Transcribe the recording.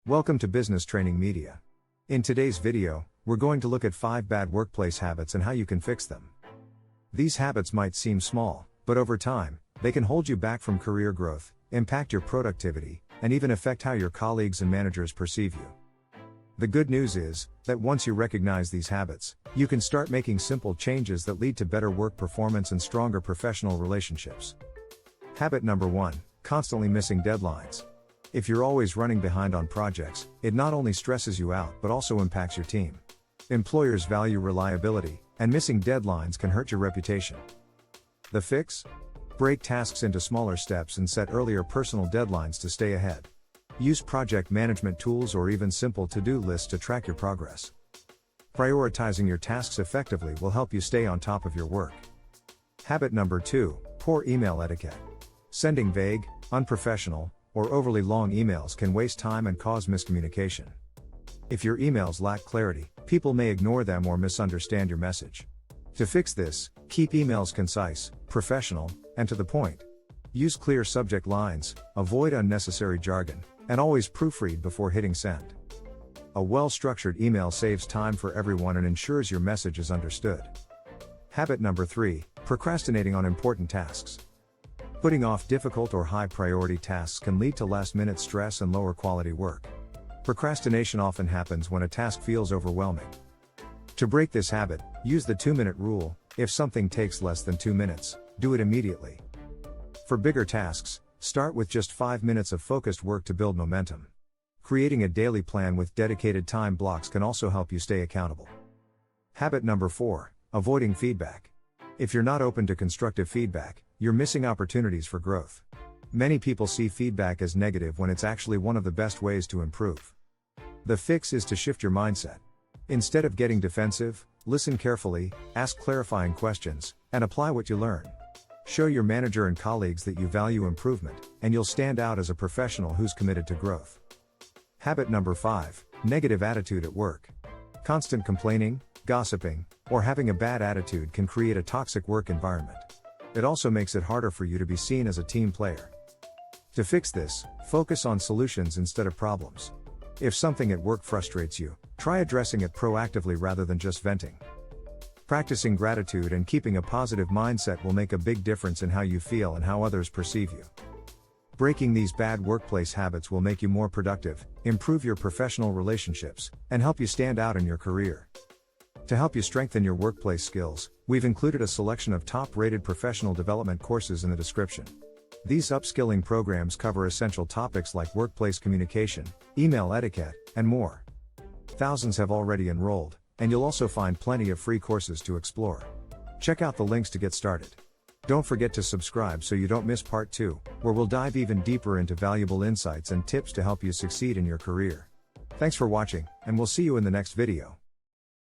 Welcome to Business Training Media. In today's video, we're going to look at 5 bad workplace habits and how you can fix them. These habits might seem small, but over time, they can hold you back from career growth, impact your productivity, and even affect how your colleagues and managers perceive you. The good news is that once you recognize these habits, you can start making simple changes that lead to better work performance and stronger professional relationships. Habit number 1, constantly missing deadlines. If you're always running behind on projects, it not only stresses you out but also impacts your team. Employers value reliability, and missing deadlines can hurt your reputation. The fix? Break tasks into smaller steps and set earlier personal deadlines to stay ahead. Use project management tools or even simple to-do lists to track your progress. Prioritizing your tasks effectively will help you stay on top of your work. Habit number 2, poor email etiquette. Sending vague, unprofessional, or overly long emails can waste time and cause miscommunication. If your emails lack clarity, people may ignore them or misunderstand your message. To fix this, keep emails concise, professional, and to the point. Use clear subject lines, avoid unnecessary jargon, and always proofread before hitting send. A well-structured email saves time for everyone and ensures your message is understood. Habit number 3, procrastinating on important tasks. Putting off difficult or high-priority tasks can lead to last-minute stress and lower quality work. Procrastination often happens when a task feels overwhelming. To break this habit, use the 2-minute rule. If something takes less than 2 minutes, do it immediately. For bigger tasks, start with just 5 minutes of focused work to build momentum. Creating a daily plan with dedicated time blocks can also help you stay accountable. Habit number 4, avoiding feedback. If you're not open to constructive feedback, you're missing opportunities for growth. Many people see feedback as negative when it's actually one of the best ways to improve. The fix is to shift your mindset. Instead of getting defensive, listen carefully, ask clarifying questions, and apply what you learn. Show your manager and colleagues that you value improvement, and you'll stand out as a professional who's committed to growth. Habit number 5, negative attitude at work. Constant complaining, gossiping, or having a bad attitude can create a toxic work environment. It also makes it harder for you to be seen as a team player. To fix this, focus on solutions instead of problems. If something at work frustrates you, try addressing it proactively rather than just venting. Practicing gratitude and keeping a positive mindset will make a big difference in how you feel and how others perceive you. Breaking these bad workplace habits will make you more productive, improve your professional relationships, and help you stand out in your career. To help you strengthen your workplace skills, we've included a selection of top-rated professional development courses in the description. These upskilling programs cover essential topics like workplace communication, email etiquette, and more. Thousands have already enrolled, and you'll also find plenty of free courses to explore. Check out the links to get started. Don't forget to subscribe so you don't miss part 2, where we'll dive even deeper into valuable insights and tips to help you succeed in your career. Thanks for watching, and we'll see you in the next video.